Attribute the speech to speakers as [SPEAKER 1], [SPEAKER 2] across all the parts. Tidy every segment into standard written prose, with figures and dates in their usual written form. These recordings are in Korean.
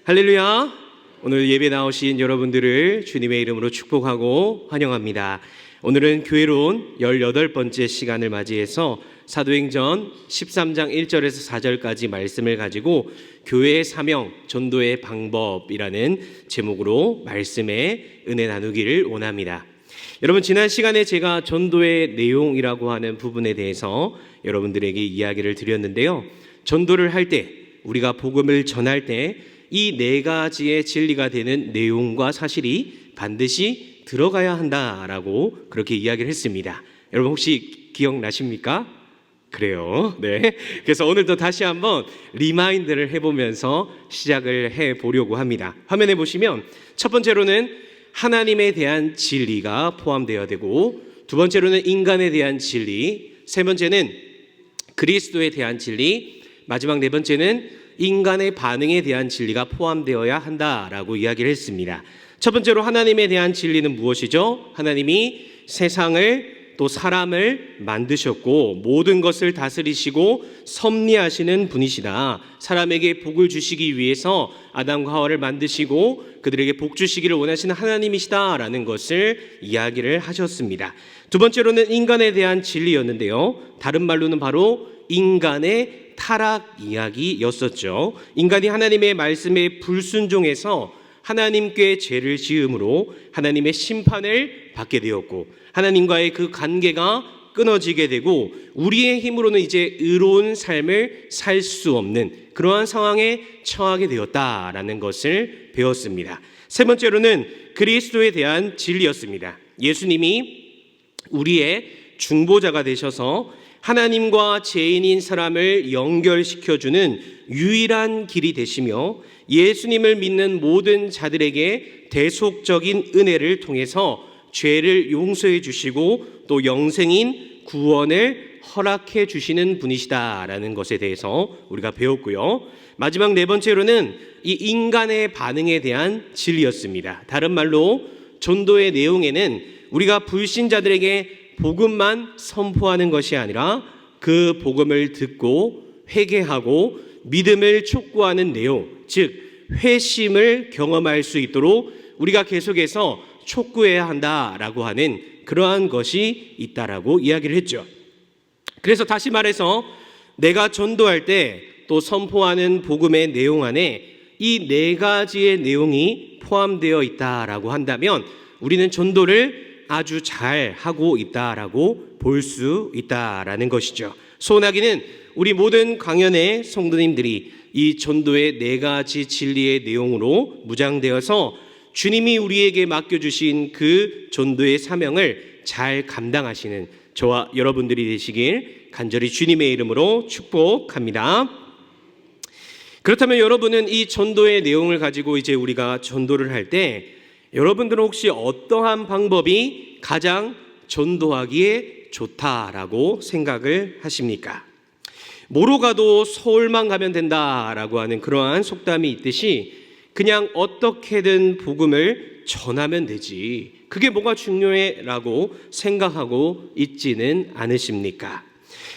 [SPEAKER 1] 할렐루야. 오늘 예배 나오신 여러분들을 주님의 이름으로 축복하고 환영합니다. 오늘은 교회론 18번째 시간을 맞이해서 사도행전 13장 1절에서 4절까지 말씀을 가지고 교회의 사명, 전도의 방법이라는 제목으로 말씀에 은혜 나누기를 원합니다. 여러분, 지난 시간에 제가 전도의 내용이라고 하는 부분에 대해서 여러분들에게 이야기를 드렸는데요. 전도를 할 때, 우리가 복음을 전할 때 이 네 가지의 진리가 되는 내용과 사실이 반드시 들어가야 한다라고 그렇게 이야기를 했습니다. 여러분 혹시 기억나십니까? 그래요. 네. 그래서 오늘도 다시 한번 리마인드를 해보면서 시작을 해보려고 합니다. 화면에 보시면 첫 번째로는 하나님에 대한 진리가 포함되어야 되고, 두 번째로는 인간에 대한 진리, 세 번째는 그리스도에 대한 진리, 마지막 네 번째는 인간의 반응에 대한 진리가 포함되어야 한다라고 이야기를 했습니다. 첫 번째로 하나님에 대한 진리는 무엇이죠? 하나님이 세상을 또 사람을 만드셨고 모든 것을 다스리시고 섭리하시는 분이시다. 사람에게 복을 주시기 위해서 아담과 하와를 만드시고 그들에게 복 주시기를 원하시는 하나님이시다라는 것을 이야기를 하셨습니다. 두 번째로는 인간에 대한 진리였는데요. 다른 말로는 바로 인간의 타락 이야기였었죠. 인간이 하나님의 말씀에 불순종해서 하나님께 죄를 지음으로 하나님의 심판을 받게 되었고, 하나님과의 그 관계가 끊어지게 되고 우리의 힘으로는 이제 의로운 삶을 살 수 없는 그러한 상황에 처하게 되었다라는 것을 배웠습니다. 세 번째로는 그리스도에 대한 진리였습니다. 예수님이 우리의 중보자가 되셔서 하나님과 죄인인 사람을 연결시켜주는 유일한 길이 되시며, 예수님을 믿는 모든 자들에게 대속적인 은혜를 통해서 죄를 용서해 주시고 또 영생인 구원을 허락해 주시는 분이시다라는 것에 대해서 우리가 배웠고요. 마지막 네 번째로는 이 인간의 반응에 대한 진리였습니다. 다른 말로 전도의 내용에는 우리가 불신자들에게 복음만 선포하는 것이 아니라 그 복음을 듣고 회개하고 믿음을 촉구하는 내용, 즉 회심을 경험할 수 있도록 우리가 계속해서 촉구해야 한다라고 하는 그러한 것이 있다라고 이야기를 했죠. 그래서 다시 말해서 내가 전도할 때 또 선포하는 복음의 내용 안에 이 네 가지의 내용이 포함되어 있다라고 한다면 우리는 전도를 아주 잘 하고 있다라고 볼 수 있다라는 것이죠. 소원하기는 우리 모든 강연의 성도님들이 이 전도의 네 가지 진리의 내용으로 무장되어서 주님이 우리에게 맡겨주신 그 전도의 사명을 잘 감당하시는 저와 여러분들이 되시길 간절히 주님의 이름으로 축복합니다. 그렇다면 여러분은 이 전도의 내용을 가지고 이제 우리가 전도를 할 때 여러분들은 혹시 어떠한 방법이 가장 전도하기에 좋다라고 생각을 하십니까? 뭐로 가도 서울만 가면 된다라고 하는 그러한 속담이 있듯이 그냥 어떻게든 복음을 전하면 되지, 그게 뭐가 중요해라고 생각하고 있지는 않으십니까?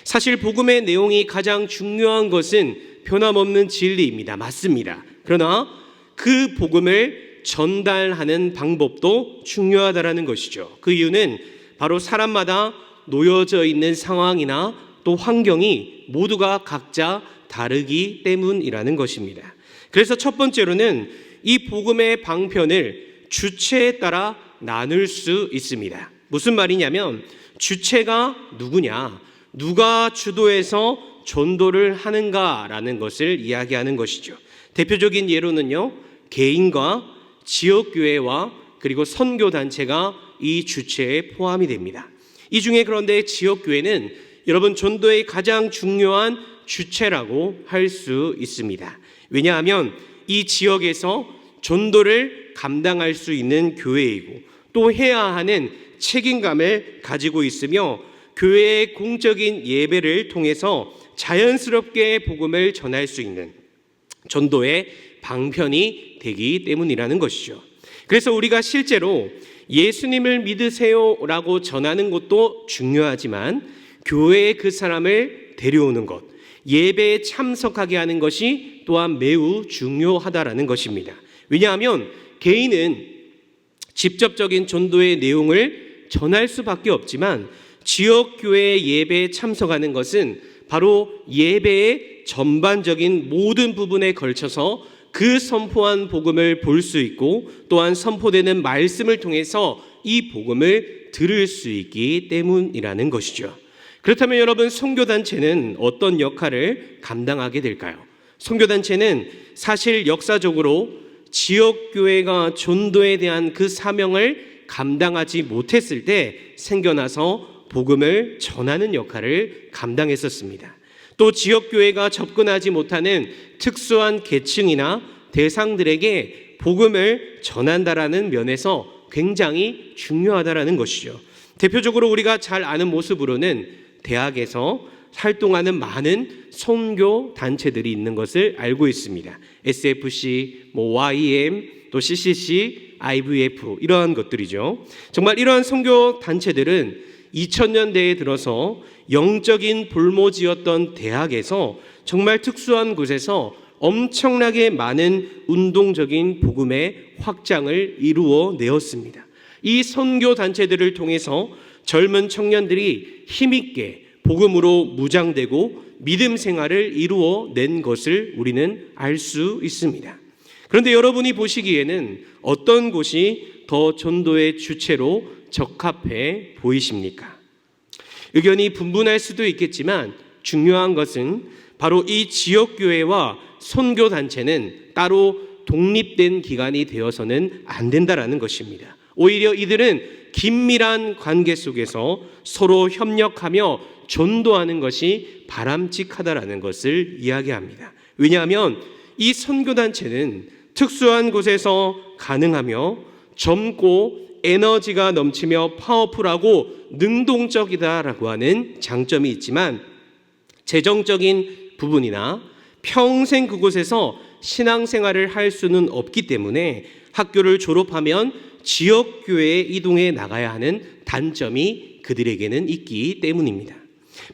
[SPEAKER 1] 사실 복음의 내용이 가장 중요한 것은 변함없는 진리입니다. 맞습니다. 그러나 그 복음을 전달하는 방법도 중요하다라는 것이죠. 그 이유는 바로 사람마다 놓여져 있는 상황이나 또 환경이 모두가 각자 다르기 때문이라는 것입니다. 그래서 첫 번째로는 이 복음의 방편을 주체에 따라 나눌 수 있습니다. 무슨 말이냐면 주체가 누구냐, 누가 주도해서 전도를 하는가라는 것을 이야기하는 것이죠. 대표적인 예로는요, 개인과 지역교회와 그리고 선교단체가 이 주체에 포함이 됩니다. 이 중에 그런데 지역교회는 여러분 전도의 가장 중요한 주체라고 할 수 있습니다. 왜냐하면 이 지역에서 전도를 감당할 수 있는 교회이고 또 해야 하는 책임감을 가지고 있으며 교회의 공적인 예배를 통해서 자연스럽게 복음을 전할 수 있는 전도의 방편이 되기 때문이라는 것이죠. 그래서 우리가 실제로 예수님을 믿으세요라고 전하는 것도 중요하지만 교회에 그 사람을 데려오는 것, 예배에 참석하게 하는 것이 또한 매우 중요하다라는 것입니다. 왜냐하면 개인은 직접적인 전도의 내용을 전할 수밖에 없지만 지역교회 예배에 참석하는 것은 바로 예배의 전반적인 모든 부분에 걸쳐서 그 선포한 복음을 볼 수 있고 또한 선포되는 말씀을 통해서 이 복음을 들을 수 있기 때문이라는 것이죠. 그렇다면 여러분, 선교단체는 어떤 역할을 감당하게 될까요? 선교단체는 사실 역사적으로 지역교회가 전도에 대한 그 사명을 감당하지 못했을 때 생겨나서 복음을 전하는 역할을 감당했었습니다. 또 지역교회가 접근하지 못하는 특수한 계층이나 대상들에게 복음을 전한다라는 면에서 굉장히 중요하다라는 것이죠. 대표적으로 우리가 잘 아는 모습으로는 대학에서 활동하는 많은 선교 단체들이 있는 것을 알고 있습니다. SFC, YM, 또 CCC, IVF 이러한 것들이죠. 정말 이러한 선교 단체들은 2000년대에 들어서 영적인 볼모지였던 대학에서 정말 특수한 곳에서 엄청나게 많은 운동적인 복음의 확장을 이루어 내었습니다. 이 선교 단체들을 통해서 젊은 청년들이 힘있게 복음으로 무장되고 믿음 생활을 이루어 낸 것을 우리는 알 수 있습니다. 그런데 여러분이 보시기에는 어떤 곳이 더 전도의 주체로 적합해 보이십니까? 의견이 분분할 수도 있겠지만 중요한 것은 바로 이 지역교회와 선교단체는 따로 독립된 기관이 되어서는 안 된다라는 것입니다. 오히려 이들은 긴밀한 관계 속에서 서로 협력하며 전도하는 것이 바람직하다라는 것을 이야기합니다. 왜냐하면 이 선교단체는 특수한 곳에서 가능하며 젊고 에너지가 넘치며 파워풀하고 능동적이다라고 하는 장점이 있지만 재정적인 부분이나 평생 그곳에서 신앙생활을 할 수는 없기 때문에 학교를 졸업하면 지역교회에 이동해 나가야 하는 단점이 그들에게는 있기 때문입니다.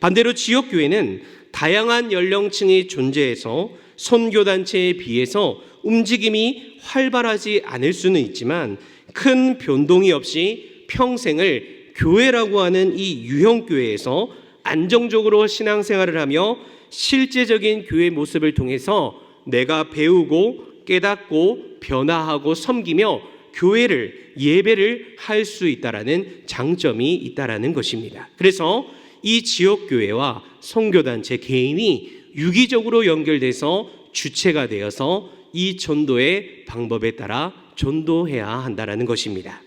[SPEAKER 1] 반대로 지역교회는 다양한 연령층이 존재해서 선교단체에 비해서 움직임이 활발하지 않을 수는 있지만 큰 변동이 없이 평생을 교회라고 하는 이 유형교회에서 안정적으로 신앙생활을 하며 실제적인 교회 모습을 통해서 내가 배우고 깨닫고 변화하고 섬기며 교회를 예배를 할 수 있다라는 장점이 있다라는 것입니다. 그래서 이 지역교회와 선교단체 개인이 유기적으로 연결돼서 주체가 되어서 이 전도의 방법에 따라 전도해야 한다라는 것입니다.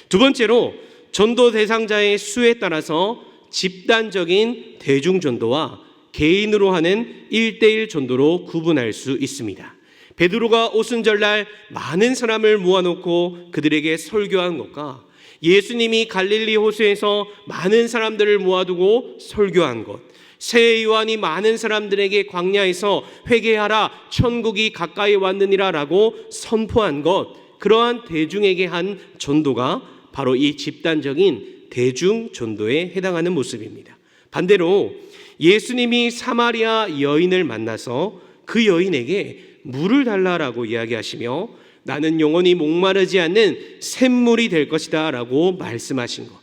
[SPEAKER 1] 두 번째로 전도 대상자의 수에 따라서 집단적인 대중전도와 개인으로 하는 1:1 전도로 구분할 수 있습니다. 베드로가 오순절날 많은 사람을 모아놓고 그들에게 설교한 것과 예수님이 갈릴리 호수에서 많은 사람들을 모아두고 설교한 것, 새 요한이 많은 사람들에게 광야에서 회개하라 천국이 가까이 왔느니라 라고 선포한 것, 그러한 대중에게 한 전도가 바로 이 집단적인 대중 전도에 해당하는 모습입니다. 반대로 예수님이 사마리아 여인을 만나서 그 여인에게 물을 달라라고 이야기하시며 나는 영원히 목마르지 않는 샘물이 될 것이다 라고 말씀하신 것,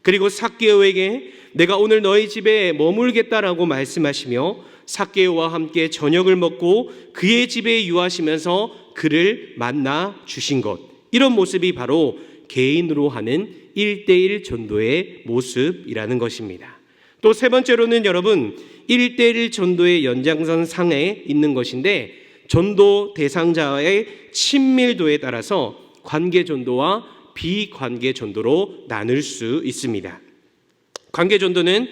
[SPEAKER 1] 그리고 삭개오에게 내가 오늘 너희 집에 머물겠다라고 말씀하시며 삭개오와 함께 저녁을 먹고 그의 집에 유하시면서 그를 만나 주신 것, 이런 모습이 바로 개인으로 하는 1:1 전도의 모습이라는 것입니다. 또 세 번째로는 여러분 1:1 전도의 연장선 상에 있는 것인데 전도 대상자의 친밀도에 따라서 관계 전도와 비관계 전도로 나눌 수 있습니다. 관계 전도는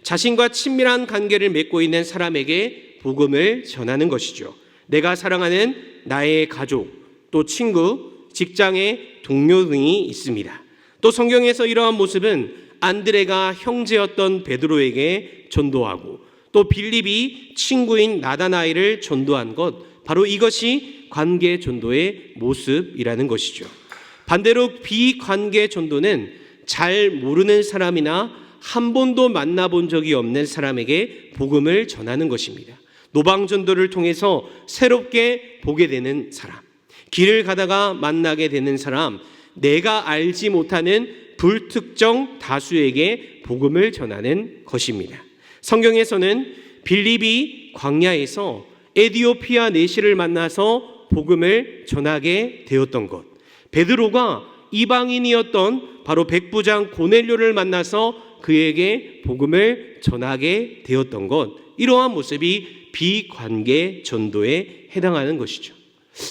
[SPEAKER 1] 자신과 친밀한 관계를 맺고 있는 사람에게 복음을 전하는 것이죠. 내가 사랑하는 나의 가족, 또 친구, 직장의 동료 등이 있습니다. 또 성경에서 이러한 모습은 안드레가 형제였던 베드로에게 전도하고 또 빌립이 친구인 나다나엘을 전도한 것, 바로 이것이 관계 전도의 모습이라는 것이죠. 반대로 비관계 전도는 잘 모르는 사람이나 한 번도 만나본 적이 없는 사람에게 복음을 전하는 것입니다. 노방전도를 통해서 새롭게 보게 되는 사람, 길을 가다가 만나게 되는 사람, 내가 알지 못하는 불특정 다수에게 복음을 전하는 것입니다. 성경에서는 빌립이 광야에서 에디오피아 내시를 만나서 복음을 전하게 되었던 것, 베드로가 이방인이었던 바로 백부장 고넬료를 만나서 그에게 복음을 전하게 되었던 것, 이러한 모습이 비관계 전도에 해당하는 것이죠.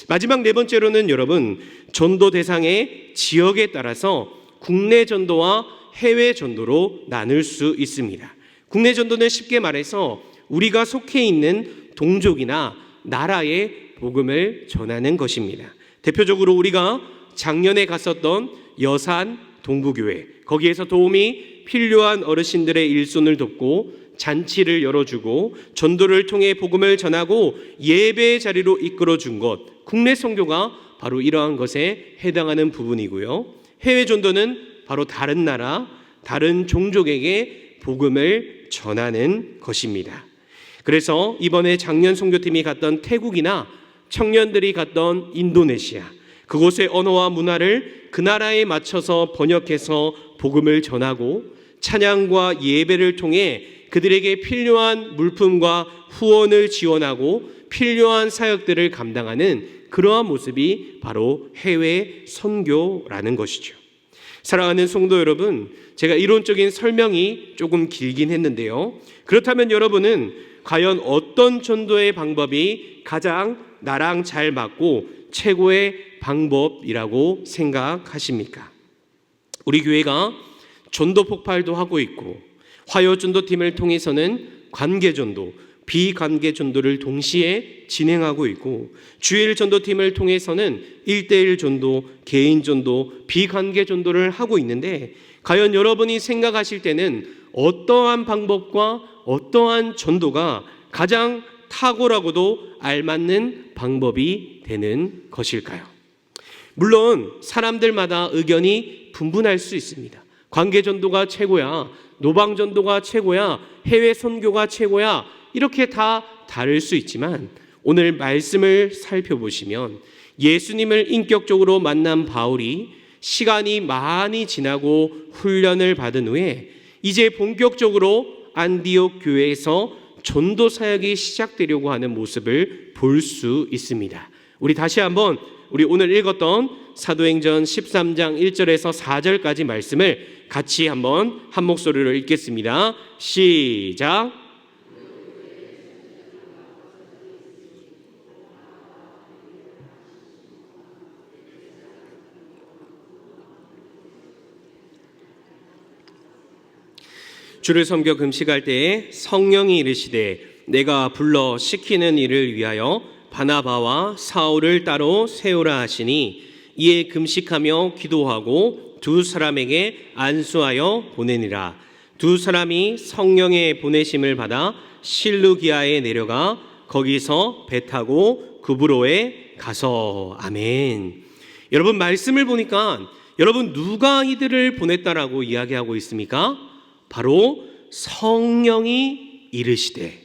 [SPEAKER 1] 마지막 네 번째로는 여러분, 전도 대상의 지역에 따라서 국내 전도와 해외 전도로 나눌 수 있습니다. 국내 전도는 쉽게 말해서 우리가 속해 있는 동족이나 나라에 복음을 전하는 것입니다. 대표적으로 우리가 작년에 갔었던 여산 동부교회, 거기에서 도움이 필요한 어르신들의 일손을 돕고 잔치를 열어주고 전도를 통해 복음을 전하고 예배 자리로 이끌어준 것, 국내 선교가 바로 이러한 것에 해당하는 부분이고요. 해외 전도는 바로 다른 나라, 다른 종족에게 복음을 전하는 것입니다. 그래서 이번에 작년 선교팀이 갔던 태국이나 청년들이 갔던 인도네시아, 그곳의 언어와 문화를 그 나라에 맞춰서 번역해서 복음을 전하고 찬양과 예배를 통해 그들에게 필요한 물품과 후원을 지원하고 필요한 사역들을 감당하는 그러한 모습이 바로 해외 선교라는 것이죠. 사랑하는 성도 여러분, 제가 이론적인 설명이 조금 길긴 했는데요. 그렇다면 여러분은 과연 어떤 전도의 방법이 가장 나랑 잘 맞고 최고의 방법이라고 생각하십니까? 우리 교회가 전도 폭발도 하고 있고 화요 전도팀을 통해서는 관계 전도, 비관계 전도를 동시에 진행하고 있고 주일 전도팀을 통해서는 1:1 전도, 개인 전도, 비관계 전도를 하고 있는데 과연 여러분이 생각하실 때는 어떠한 방법과 어떠한 전도가 가장 탁월하고도 알맞는 방법이 되는 것일까요? 물론 사람들마다 의견이 분분할 수 있습니다. 관계 전도가 최고야, 노방 전도가 최고야, 해외 선교가 최고야, 이렇게 다 다를 수 있지만 오늘 말씀을 살펴보시면 예수님을 인격적으로 만난 바울이 시간이 많이 지나고 훈련을 받은 후에 이제 본격적으로 안디옥 교회에서 전도 사역이 시작되려고 하는 모습을 볼 수 있습니다. 우리 다시 한번 우리 오늘 읽었던 사도행전 13장 1절에서 4절까지 말씀을 같이 한번 한 목소리로 읽겠습니다. 시작. 주를 섬겨 금식할 때에 성령이 이르시되 내가 불러 시키는 일을 위하여 바나바와 사울을 따로 세우라 하시니 이에 금식하며 기도하고 두 사람에게 안수하여 보내니라. 두 사람이 성령의 보내심을 받아 실루기아에 내려가 거기서 배 타고 구브로에 가서. 아멘. 여러분, 말씀을 보니까 여러분 누가 이들을 보냈다라고 이야기하고 있습니까? 바로 성령이 이르시되,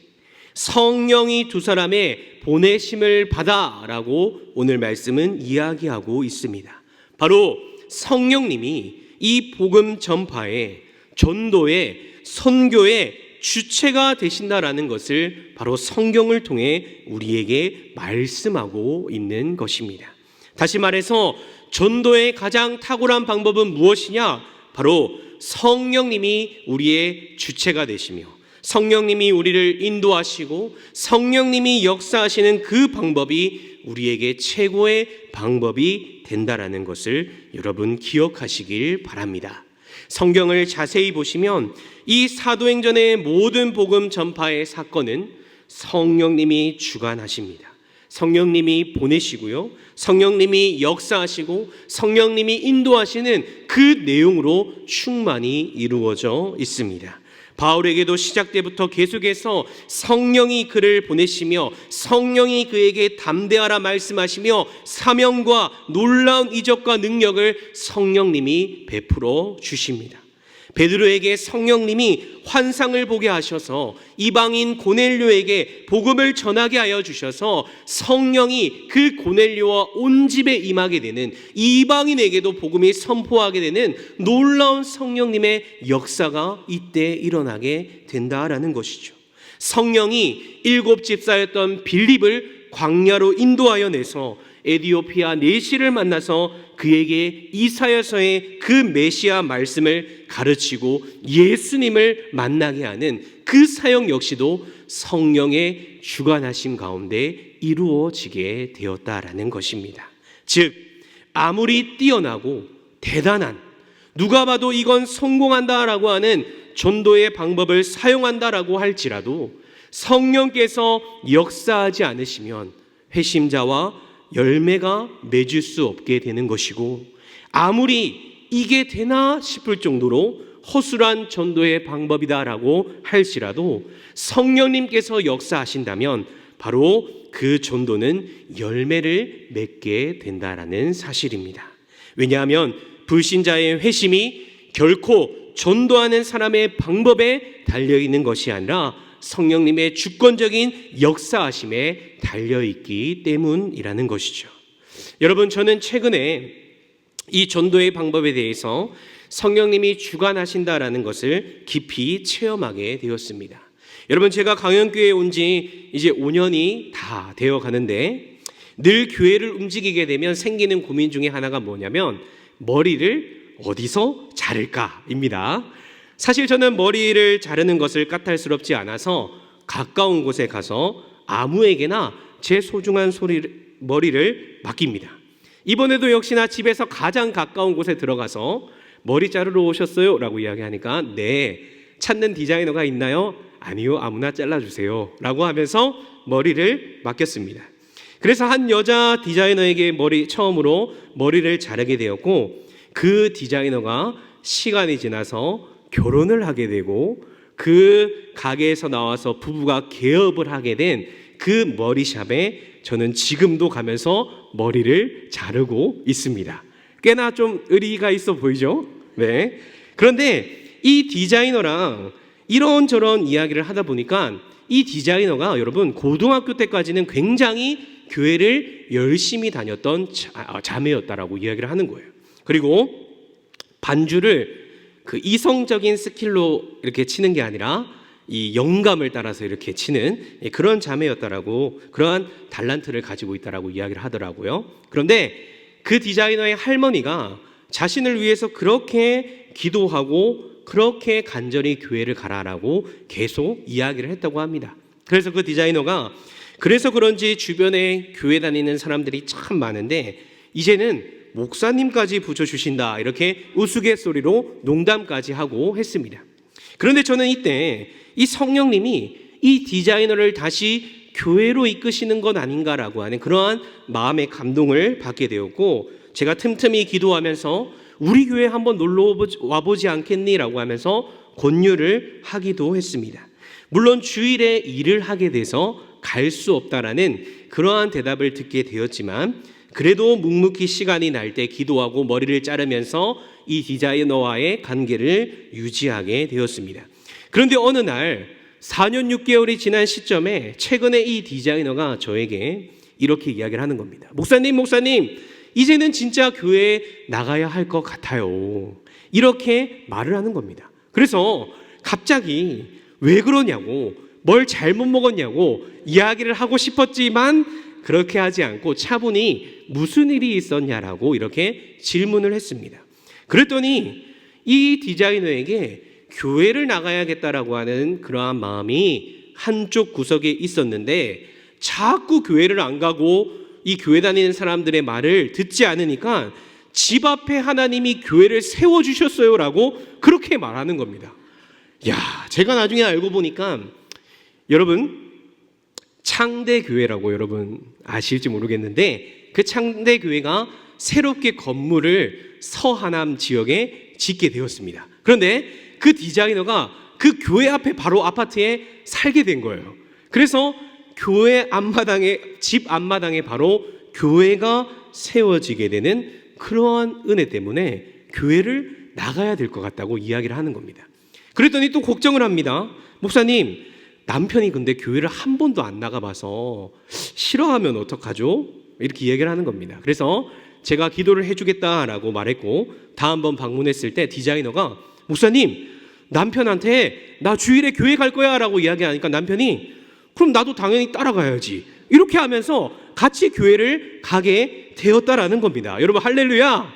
[SPEAKER 1] 성령이 두 사람의 보내심을 받아라고 오늘 말씀은 이야기하고 있습니다. 바로 성령님이 이 복음 전파에, 전도에, 선교의 주체가 되신다라는 것을 바로 성경을 통해 우리에게 말씀하고 있는 것입니다. 다시 말해서 전도의 가장 탁월한 방법은 무엇이냐? 바로 성령님이 우리의 주체가 되시며 성령님이 우리를 인도하시고 성령님이 역사하시는 그 방법이 우리에게 최고의 방법이 된다라는 것을 여러분 기억하시길 바랍니다. 성경을 자세히 보시면 이 사도행전의 모든 복음 전파의 사건은 성령님이 주관하십니다. 성령님이 보내시고요, 성령님이 역사하시고 성령님이 인도하시는 그 내용으로 충만히 이루어져 있습니다. 바울에게도 시작 때부터 계속해서 성령이 그를 보내시며 성령이 그에게 담대하라 말씀하시며 사명과 놀라운 이적과 능력을 성령님이 베풀어 주십니다. 베드로에게 성령님이 환상을 보게 하셔서 이방인 고넬료에게 복음을 전하게 하여 주셔서 성령이 그 고넬료와 온 집에 임하게 되는, 이방인에게도 복음이 선포하게 되는 놀라운 성령님의 역사가 이때 일어나게 된다라는 것이죠. 성령이 7 집사였던 빌립을 광야로 인도하여 내서 에디오피아 내시를 만나서 그에게 이사야서의 그 메시아 말씀을 가르치고 예수님을 만나게 하는 그 사역 역시도 성령의 주관하심 가운데 이루어지게 되었다라는 것입니다. 즉 아무리 뛰어나고 대단한, 누가 봐도 이건 성공한다라고 하는 전도의 방법을 사용한다라고 할지라도 성령께서 역사하지 않으시면 회심자와 열매가 맺을 수 없게 되는 것이고, 아무리 이게 되나 싶을 정도로 허술한 전도의 방법이다라고 할지라도 성령님께서 역사하신다면 바로 그 전도는 열매를 맺게 된다라는 사실입니다. 왜냐하면 불신자의 회심이 결코 전도하는 사람의 방법에 달려있는 것이 아니라 성령님의 주권적인 역사하심에 달려있기 때문이라는 것이죠. 여러분, 저는 최근에 이 전도의 방법에 대해서 성령님이 주관하신다라는 것을 깊이 체험하게 되었습니다. 여러분, 제가 강연교회에 온 지 이제 5년이 다 되어 가는데 늘 교회를 움직이게 되면 생기는 고민 중에 하나가 뭐냐면 머리를 어디서 자를까입니다. 사실 저는 머리를 자르는 것을 까탈스럽지 않아서 가까운 곳에 가서 아무에게나 제 소중한 머리를 맡깁니다. 이번에도 역시나 집에서 가장 가까운 곳에 들어가서 머리 자르러 오셨어요? 라고 이야기하니까 네, 찾는 디자이너가 있나요? 아니요, 아무나 잘라주세요 라고 하면서 머리를 맡겼습니다. 그래서 한 여자 디자이너에게 처음으로 머리를 자르게 되었고, 그 디자이너가 시간이 지나서 결혼을 하게 되고 그 가게에서 나와서 부부가 개업을 하게 된 그 머리샵에 저는 지금도 가면서 머리를 자르고 있습니다. 꽤나 좀 의리가 있어 보이죠? 네. 그런데 이 디자이너랑 이런저런 이야기를 하다 보니까 이 디자이너가 여러분 고등학교 때까지는 굉장히 교회를 열심히 다녔던 자매였다라고 이야기를 하는 거예요. 그리고 반주를 그 이성적인 스킬로 이렇게 치는 게 아니라 이 영감을 따라서 이렇게 치는 그런 자매였다라고, 그러한 달란트를 가지고 있다라고 이야기를 하더라고요. 그런데 그 디자이너의 할머니가 자신을 위해서 그렇게 기도하고 그렇게 간절히 교회를 가라라고 계속 이야기를 했다고 합니다. 그래서 그 디자이너가 그래서 그런지 주변에 교회 다니는 사람들이 참 많은데 이제는 목사님까지 붙여주신다, 이렇게 우스갯소리로 농담까지 하고 했습니다. 그런데 저는 이때 이 성령님이 이 디자이너를 다시 교회로 이끄시는 것 아닌가라고 하는 그러한 마음의 감동을 받게 되었고, 제가 틈틈이 기도하면서 우리 교회 한번 놀러 와보지 않겠니? 라고 하면서 권유를 하기도 했습니다. 물론 주일에 일을 하게 돼서 갈 수 없다라는 그러한 대답을 듣게 되었지만, 그래도 묵묵히 시간이 날 때 기도하고 머리를 자르면서 이 디자이너와의 관계를 유지하게 되었습니다. 그런데 어느 날 4년 6개월이 지난 시점에 최근에 이 디자이너가 저에게 이렇게 이야기를 하는 겁니다. 목사님, 이제는 진짜 교회에 나가야 할 것 같아요. 이렇게 말을 하는 겁니다. 그래서 갑자기 왜 그러냐고, 뭘 잘못 먹었냐고 이야기를 하고 싶었지만 그렇게 하지 않고 차분히 무슨 일이 있었냐라고 이렇게 질문을 했습니다. 그랬더니 이 디자이너에게 교회를 나가야겠다라고 하는 그러한 마음이 한쪽 구석에 있었는데 자꾸 교회를 안 가고 이 교회 다니는 사람들의 말을 듣지 않으니까 집 앞에 하나님이 교회를 세워주셨어요 라고 그렇게 말하는 겁니다. 야, 제가 나중에 알고 보니까 여러분 창대교회라고 여러분 아실지 모르겠는데 그 창대교회가 새롭게 건물을 서하남 지역에 짓게 되었습니다. 그런데 그 디자이너가 그 교회 앞에 바로 아파트에 살게 된 거예요. 그래서 교회 앞마당에, 집 앞마당에 바로 교회가 세워지게 되는 그러한 은혜 때문에 교회를 나가야 될 것 같다고 이야기를 하는 겁니다. 그랬더니 또 걱정을 합니다. 목사님, 남편이 근데 교회를 한 번도 안 나가봐서 싫어하면 어떡하죠? 이렇게 이야기를 하는 겁니다. 그래서 제가 기도를 해주겠다라고 말했고, 다음번 방문했을 때 디자이너가 목사님, 남편한테 나 주일에 교회 갈 거야 라고 이야기하니까 남편이 그럼 나도 당연히 따라가야지, 이렇게 하면서 같이 교회를 가게 되었다라는 겁니다. 여러분 할렐루야.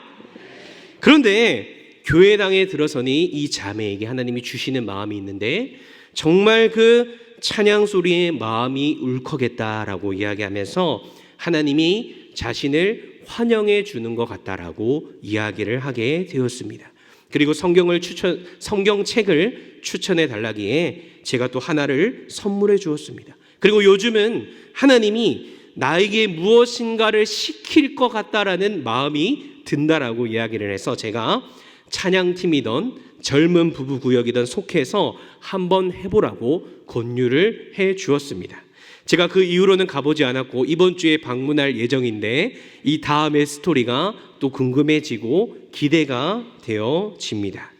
[SPEAKER 1] 그런데 교회당에 들어서니 이 자매에게 하나님이 주시는 마음이 있는데, 정말 그 찬양 소리에 마음이 울컥했다라고 이야기하면서 하나님이 자신을 환영해 주는 것 같다라고 이야기를 하게 되었습니다. 그리고 성경책을 추천해 달라기에 제가 또 하나를 선물해 주었습니다. 그리고 요즘은 하나님이 나에게 무엇인가를 시킬 것 같다라는 마음이 든다라고 이야기를 해서 제가 찬양팀이던 젊은 부부 구역이던 속해서 한번 해보라고 권유를 해 주었습니다. 제가 그 이후로는 가보지 않았고 이번 주에 방문할 예정인데 이 다음의 스토리가 또 궁금해지고 기대가 되어집니다.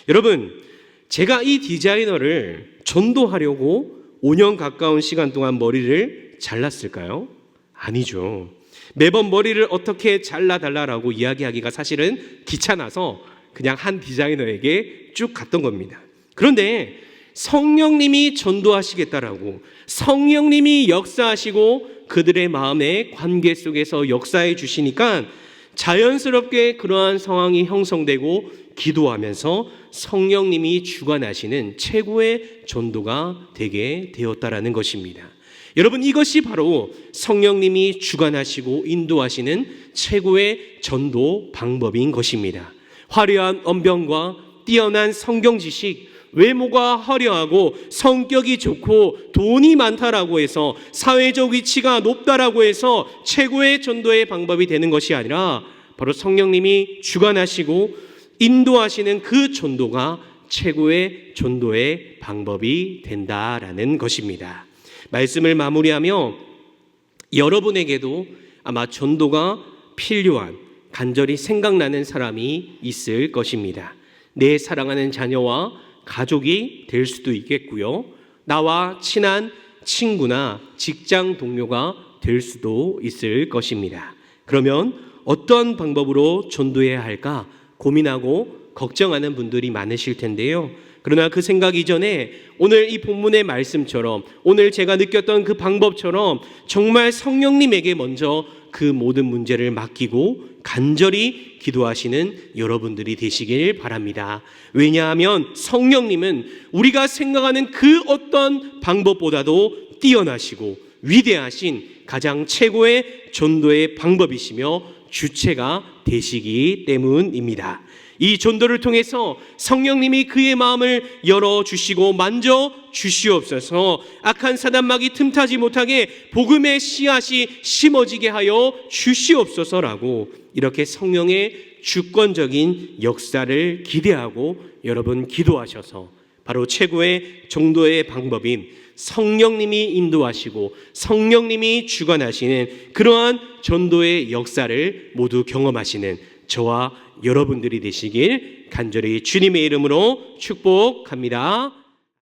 [SPEAKER 1] 여러분, 제가 이 디자이너를 전도하려고 5년 가까운 시간 동안 머리를 잘랐을까요? 아니죠. 매번 머리를 어떻게 잘라달라고 이야기하기가 사실은 귀찮아서 그냥 한 디자이너에게 쭉 갔던 겁니다. 그런데 성령님이 전도하시겠다라고, 성령님이 역사하시고 그들의 마음의 관계 속에서 역사해 주시니까 자연스럽게 그러한 상황이 형성되고 기도하면서 성령님이 주관하시는 최고의 전도가 되게 되었다라는 것입니다. 여러분, 이것이 바로 성령님이 주관하시고 인도하시는 최고의 전도 방법인 것입니다. 화려한 언변과 뛰어난 성경 지식, 외모가 화려하고 성격이 좋고 돈이 많다라고 해서 사회적 위치가 높다라고 해서 최고의 전도의 방법이 되는 것이 아니라 바로 성령님이 주관하시고 인도하시는 그 전도가 최고의 전도의 방법이 된다라는 것입니다. 말씀을 마무리하며 여러분에게도 아마 전도가 필요한, 간절히 생각나는 사람이 있을 것입니다. 내 사랑하는 자녀와 가족이 될 수도 있겠고요. 나와 친한 친구나 직장 동료가 될 수도 있을 것입니다. 그러면 어떤 방법으로 전도해야 할까 고민하고 걱정하는 분들이 많으실 텐데요. 그러나 그 생각 이전에 오늘 이 본문의 말씀처럼, 오늘 제가 느꼈던 그 방법처럼 정말 성령님에게 먼저 그 모든 문제를 맡기고 간절히 기도하시는 여러분들이 되시길 바랍니다. 왜냐하면 성령님은 우리가 생각하는 그 어떤 방법보다도 뛰어나시고 위대하신 가장 최고의 전도의 방법이시며 주체가 되시기 때문입니다. 이 전도를 통해서 성령님이 그의 마음을 열어주시고 만져주시옵소서. 악한 사단막이 틈타지 못하게 복음의 씨앗이 심어지게 하여 주시옵소서라고 이렇게 성령의 주권적인 역사를 기대하고 여러분 기도하셔서 바로 최고의 전도의 방법인 성령님이 인도하시고 성령님이 주관하시는 그러한 전도의 역사를 모두 경험하시는 저와 여러분들이 되시길 간절히 주님의 이름으로 축복합니다.